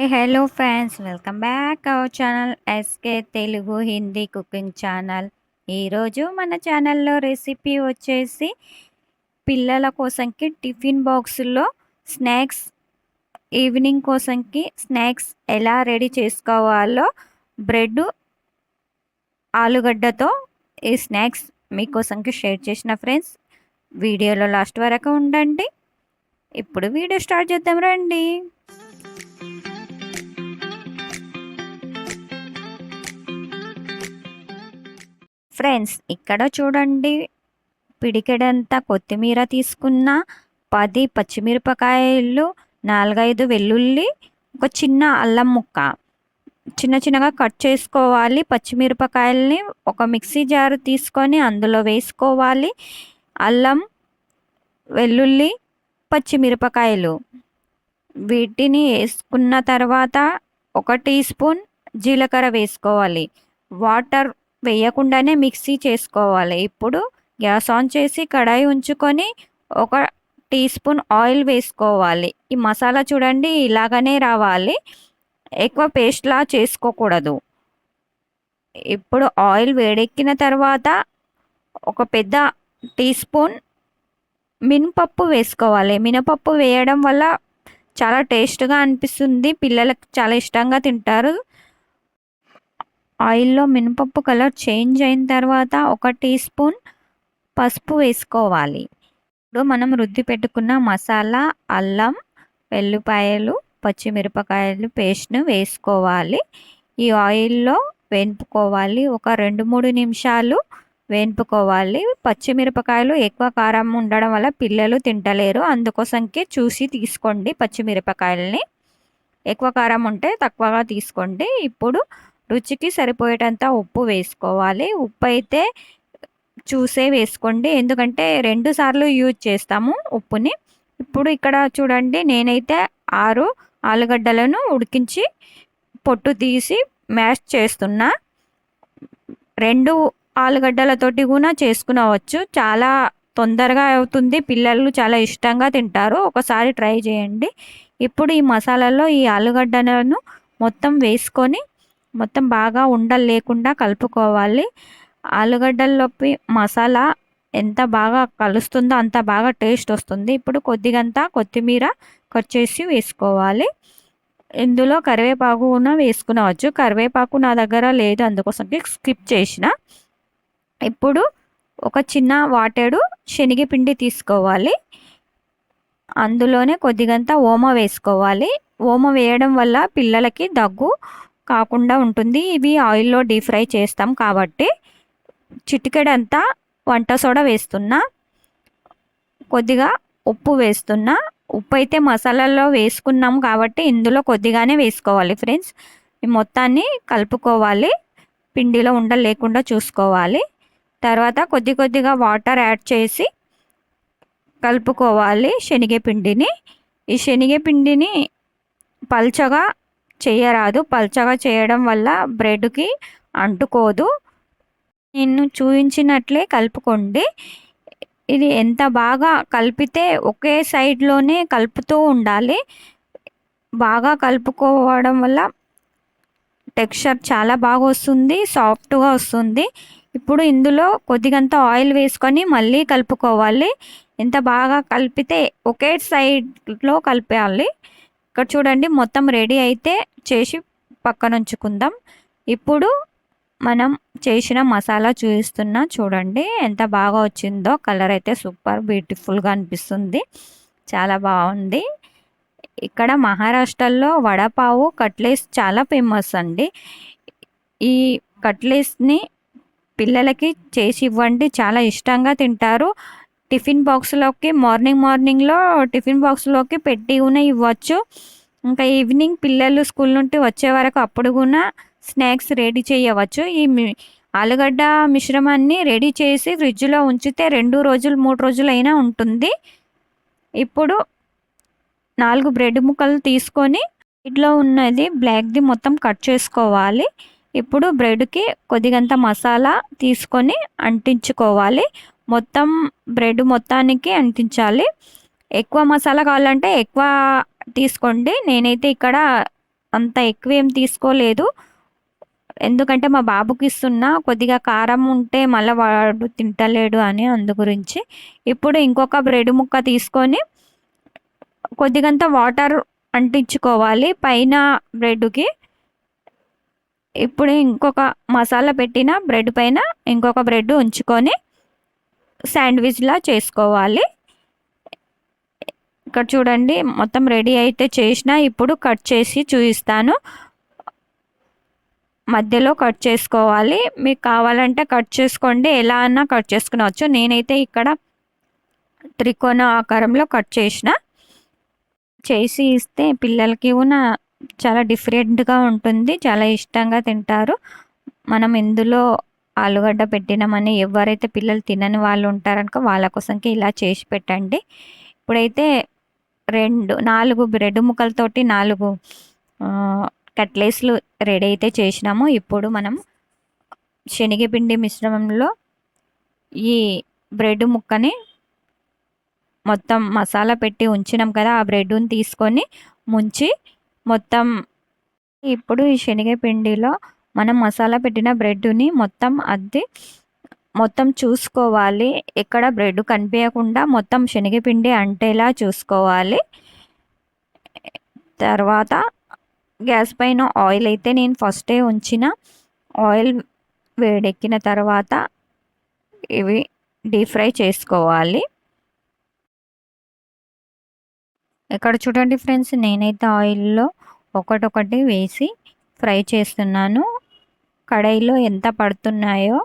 Hello friends, welcome back our channel SK Telugu Hindi cooking channel. ఈరోజు మన ఛానల్లో రెసిపీ వచ్చేసి పిల్లల కోసంకి టిఫిన్ బాక్సుల్లో స్నాక్స్, ఈవినింగ్ కోసంకి స్నాక్స్ ఎలా రెడీ చేసుకోవాలో బ్రెడ్ ఆలుగడ్డతో ఈ స్నాక్స్ మీకోసంకి షేర్ చేసిన ఫ్రెండ్స్. వీడియోలో లాస్ట్ వరకు ఉండండి. ఇప్పుడు వీడియో స్టార్ట్ చేద్దాం రండి. ఫ్రెండ్స్, ఇక్కడ చూడండి, పిడికెడంతా కొత్తిమీర తీసుకున్న, 10 పచ్చిమిరపకాయలు, 4-5 వెల్లుల్లి, ఒక చిన్న అల్లం ముక్క చిన్న చిన్నగా కట్ చేసుకోవాలి. పచ్చిమిరపకాయల్ని ఒక మిక్సీ జారు తీసుకొని అందులో వేసుకోవాలి. అల్లం, వెల్లుల్లి, పచ్చిమిరపకాయలు వీటిని వేసుకున్న తర్వాత 1 టీ స్పూన్ జీలకర్ర వేసుకోవాలి. వాటర్ వేయకుండానే మిక్సీ చేసుకోవాలి. ఇప్పుడు గ్యాస్ ఆన్ చేసి కడాయి ఉంచుకొని 1 టీ స్పూన్ ఆయిల్ వేసుకోవాలి. ఈ మసాలా చూడండి ఇలాగనే రావాలి, ఎక్కువ పేస్ట్లా చేసుకోకూడదు. ఇప్పుడు ఆయిల్ వేడెక్కిన తర్వాత 1 పెద్ద టీ స్పూన్ మినపప్పు వేసుకోవాలి. మినపప్పు వేయడం వల్ల చాలా టేస్ట్గా అనిపిస్తుంది, పిల్లలకు చాలా ఇష్టంగా తింటారు. ఆయిల్లో మినపప్పు కలర్ చేంజ్ అయిన తర్వాత 1 టీ స్పూన్ పసుపు వేసుకోవాలి. ఇప్పుడు మనం రుద్ది పెట్టుకున్న మసాలా, అల్లం, వెల్లిపాయలు, పచ్చిమిరపకాయలు పేస్ట్ను వేసుకోవాలి. ఈ ఆయిల్లో వేపుకోవాలి. ఒక 2-3 నిమిషాలు వేపుకోవాలి. పచ్చిమిరపకాయలు ఎక్కువ కారం ఉండడం వల్ల పిల్లలు తింటలేరు, అందుకోసంకి చూసి తీసుకోండి. పచ్చిమిరపకాయలని ఎక్కువ కారం ఉంటే తక్కువగా తీసుకోండి. ఇప్పుడు రుచికి సరిపోయేటంత ఉప్పు వేసుకోవాలి. ఉప్పు అయితే చూసే వేసుకోండి, ఎందుకంటే 2 సార్లు యూజ్ చేస్తాము ఉప్పుని. ఇప్పుడు ఇక్కడ చూడండి, నేనైతే 6 ఆలుగడ్డలను ఉడికించి పొట్టు తీసి మ్యాష్ చేస్తున్నా. 2 ఆలుగడ్డలతోటి కూడా చేసుకునవచ్చు, చాలా తొందరగా అవుతుంది, పిల్లలు చాలా ఇష్టంగా తింటారు. ఒకసారి ట్రై చేయండి. ఇప్పుడు ఈ మసాలాలో ఈ ఆలుగడ్డలను మొత్తం వేసుకొని మొత్తం బాగా ఉండలు లేకుండా కలుపుకోవాలి. ఆలుగడ్డల్లోకి మసాలా ఎంత బాగా కలుస్తుందో అంత బాగా టేస్ట్ వస్తుంది. ఇప్పుడు కొద్దిగంత కొత్తిమీర కట్ చేసి వేసుకోవాలి. ఇందులో కరివేపాకు కూడా వేసుకునవచ్చు. కరివేపాకు నా దగ్గర లేదు, అందుకోసం స్కిప్ చేసిన. ఇప్పుడు ఒక చిన్న వాటెడు శనగపిండి తీసుకోవాలి. అందులోనే కొద్దిగంత ఓమ వేసుకోవాలి. ఓమ వేయడం వల్ల పిల్లలకి దగ్గు కాకుండా ఉంటుంది. ఇవి ఆయిల్లో డీప్ ఫ్రై చేస్తాం కాబట్టి. చిటికెడంతా వంట సోడా వేస్తున్నా. కొద్దిగా ఉప్పు వేస్తున్నా. ఉప్పు అయితే మసాలాలో వేసుకున్నాం కాబట్టి ఇందులో కొద్దిగానే వేసుకోవాలి ఫ్రెండ్స్. ఈ మొత్తాన్ని కలుపుకోవాలి, పిండిలో ఉండలు లేకుండా చూసుకోవాలి. తర్వాత కొద్దిగా వాటర్ యాడ్ చేసి కలుపుకోవాలి శనగపిండిని. ఈ శనగపిండిని పల్చగా చేయరాదు, పల్చగా చేయడం వల్ల బ్రెడ్కి అంటుకోదు. నేను చూపించినట్లే కలుపుకోండి. ఇది ఎంత బాగా కలిపితే ఒకే సైడ్లోనే కలుపుతూ ఉండాలి. బాగా కలుపుకోవడం వల్ల టెక్స్చర్ చాలా బాగా వస్తుంది, సాఫ్ట్గా వస్తుంది. ఇప్పుడు ఇందులో కొద్దిగంత ఆయిల్ వేసుకొని మళ్ళీ కలుపుకోవాలి. ఎంత బాగా కలిపితే ఒకే సైడ్లో కలిపేయాలి. ఇక్కడ చూడండి, మొత్తం రెడీ అయితే చేసి పక్కన ఉంచుకుందాం. ఇప్పుడు మనం చేసిన మసాలా చూపిస్తున్నా, చూడండి ఎంత బాగా వచ్చిందో. కలర్ అయితే సూపర్ బ్యూటిఫుల్గా అనిపిస్తుంది, చాలా బాగుంది. ఇక్కడ మహారాష్ట్రలో వడపావు, కట్లెట్స్ చాలా ఫేమస్ అండి. ఈ కట్లెట్స్ని పిల్లలకి చేసి ఇవ్వండి, చాలా ఇష్టంగా తింటారు. టిఫిన్ బాక్స్లోకి మార్నింగ్లో టిఫిన్ బాక్స్లోకి పెట్టి కూడా ఇవ్వచ్చు. ఇంకా ఈవినింగ్ పిల్లలు స్కూల్ నుండి వచ్చే వరకు అప్పుడు కూడా స్నాక్స్ రెడీ చేయవచ్చు. ఈ ఆలుగడ్డ మిశ్రమాన్ని రెడీ చేసి ఫ్రిడ్జ్లో ఉంచితే 2 రోజులు 3 రోజులు అయినా ఉంటుంది. ఇప్పుడు 4 బ్రెడ్ ముక్కలు తీసుకొని ఇట్లో ఉన్నది బ్లాక్ది మొత్తం కట్ చేసుకోవాలి. ఇప్పుడు బ్రెడ్కి కొద్దిగంత మసాలా తీసుకొని అంటించుకోవాలి. మొత్తం బ్రెడ్ మొత్తానికి అంటించాలి. ఎక్కువ మసాలా కావాలంటే ఎక్కువ తీసుకోండి. నేనైతే ఇక్కడ అంత ఎక్కువ ఏం తీసుకోలేదు, ఎందుకంటే మా బాబుకి ఇస్తున్నా, కొద్దిగా కారం ఉంటే మళ్ళీ వాడు తింటలేడు అని అందు గురించి. ఇప్పుడు ఇంకొక బ్రెడ్ ముక్క తీసుకొని కొద్దిగంత వాటర్ అంటించుకోవాలి పైన బ్రెడ్కి. ఇప్పుడు ఇంకొక మసాలా పెట్టిన బ్రెడ్ పైన ఇంకొక బ్రెడ్ ఉంచుకొని శాండ్విచ్లా చేసుకోవాలి. ఇక్కడ చూడండి మొత్తం రెడీ అయితే చేసిన, ఇప్పుడు కట్ చేసి చూపిస్తాను. మధ్యలో కట్ చేసుకోవాలి, మీకు కావాలంటే కట్ చేసుకోండి, ఎలా అన్నా కట్ చేసుకునవచ్చు. నేనైతే ఇక్కడ త్రికోణ ఆకారంలో కట్ చేసి ఇస్తే పిల్లలకి కూడా చాలా డిఫరెంట్గా ఉంటుంది, చాలా ఇష్టంగా తింటారు. మనం ఇందులో ఆలుగడ్డ పెట్టినామని ఎవరైతే పిల్లలు తినని వాళ్ళు ఉంటారనుకో వాళ్ళ కోసంకి ఇలా చేసి పెట్టండి. ఇప్పుడైతే 4 బ్రెడ్ ముక్కలతోటి 4 కట్లెట్స్లు రెడీ అయితే చేసినాము. ఇప్పుడు మనం శనగపిండి మిశ్రమంలో ఈ బ్రెడ్ ముక్కని మొత్తం మసాలా పెట్టి ఉంచినాం కదా, ఆ బ్రెడ్ని తీసుకొని ముంచి మొత్తం ఇప్పుడు ఈ శనగపిండిలో మనం మసాలా పెట్టిన బ్రెడ్ని మొత్తం చూసుకోవాలి, ఎక్కడ బ్రెడ్ కనిపించకుండా మొత్తం శనగపిండి అంటేలా చూసుకోవాలి. తర్వాత గ్యాస్ పైన ఆయిల్ అయితే నేను ఫస్టే ఉంచిన, ఆయిల్ వేడెక్కిన తర్వాత ఇవి డీప్ ఫ్రై చేసుకోవాలి. ఇక్కడ చూడండి ఫ్రెండ్స్, నేనైతే ఆయిల్లో ఒకటొకటి వేసి ఫ్రై చేస్తున్నాను. కడాయిలో ఎంత పడుతున్నాయో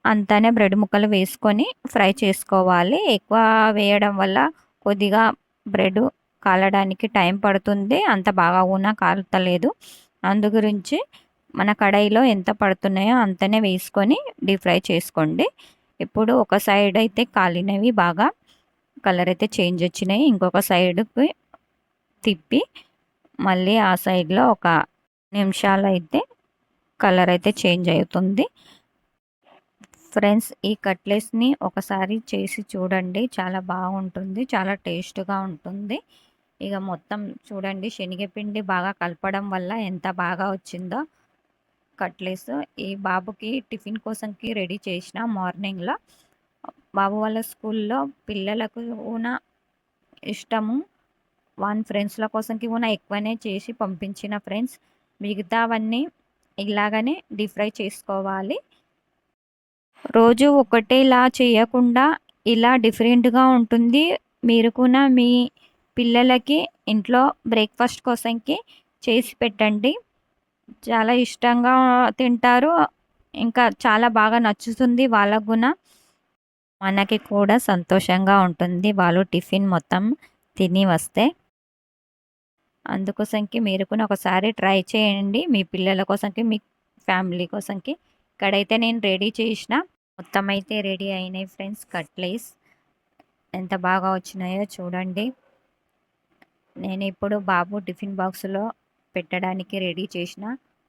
అంతనే బ్రెడ్ ముక్కలు వేసుకొని ఫ్రై చేసుకోవాలి. ఎక్కువ వేయడం వల్ల కొద్దిగా బ్రెడ్ కాలడానికి టైం పడుతుంది, అంత బాగా కూడా కాలుతలేదు. అందు గురించి మన కడాయిలో ఎంత పడుతున్నాయో అంతనే వేసుకొని డీప్ ఫ్రై చేసుకోండి. ఇప్పుడు ఒక సైడ్ అయితే కాలినవి, బాగా కలర్ అయితే చేంజ్ వచ్చినాయి. ఇంకొక సైడ్కి తిప్పి మళ్ళీ ఆ సైడ్లో ఒక నిమిషాలు అయితే కలర్ అయితే చేంజ్ అవుతుంది. ఫ్రెండ్స్, ఈ కట్లెట్స్ని ఒకసారి చేసి చూడండి, చాలా బాగుంటుంది, చాలా టేస్ట్గా ఉంటుంది. ఇక మొత్తం చూడండి శనగపిండి బాగా కలపడం వల్ల ఎంత బాగా వచ్చిందో కట్లెట్స్. ఈ బాబుకి టిఫిన్ కోసంకి రెడీ చేసిన మార్నింగ్లో. బాబు వాళ్ళ స్కూల్లో పిల్లలకు కూడా ఇష్టము, వన్ ఫ్రెండ్స్ల కోసంకి కూడా ఎక్కువనే చేసి పంపించిన ఫ్రెండ్స్. మిగతావన్నీ ఇలాగనే డీప్ ఫ్రై చేసుకోవాలి. రోజు ఒకటేలా చేయకుండా ఇలా డిఫరెంట్గా ఉంటుంది. మీరు కూడా మీ పిల్లలకి ఇంట్లో బ్రేక్ఫాస్ట్ కోసంకి చేసి పెట్టండి, చాలా ఇష్టంగా తింటారు, ఇంకా చాలా బాగా నచ్చుతుంది వాళ్ళకు కూడా. మనకి కూడా సంతోషంగా ఉంటుంది వాళ్ళు టిఫిన్ మొత్తం తిని వస్తే. అందుకోసంకి మీరు కూడా ఒకసారి ట్రై చేయండి మీ పిల్లల కోసంకి, మీ ఫ్యామిలీ కోసంకి. ఇక్కడైతే నేను రెడీ చేసిన, మొత్తం అయితే రెడీ అయినాయి ఫ్రెండ్స్ కట్లెట్స్. ఎంత బాగా వచ్చినాయో చూడండి. నేను ఇప్పుడు బాబు టిఫిన్ బాక్స్లో పెట్టడానికి రెడీ చేసిన.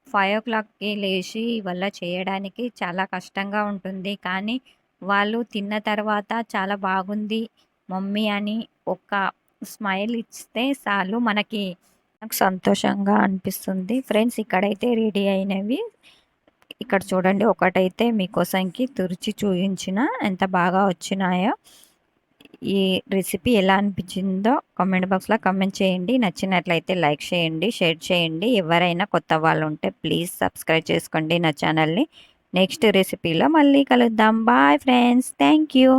5 o'clockకి లేచి వల్ల చేయడానికి చాలా కష్టంగా ఉంటుంది, కానీ వాళ్ళు తిన్న తర్వాత చాలా బాగుంది మమ్మీ అని ఒక స్మైల్ ఇస్తే చాలు, మనకి సంతోషంగా అనిపిస్తుంది. ఫ్రెండ్స్, ఇక్కడైతే రెడీ అయినవి. ఇక్కడ చూడండి, ఒకటైతే మీకోసంకి తురిచి చూపించిన ఎంత బాగా వచ్చినాయో. ఈ రెసిపీ ఎలా అనిపించిందో కామెంట్ బాక్స్లో కామెంట్ చేయండి. నచ్చినట్లయితే లైక్ చేయండి, షేర్ చేయండి. ఎవరైనా కొత్త వాళ్ళు ఉంటే ప్లీజ్ సబ్స్క్రైబ్ చేసుకోండి నా ఛానల్ని. నెక్స్ట్ రెసిపీలో మళ్ళీ కలుద్దాం. Bye friends, thank you.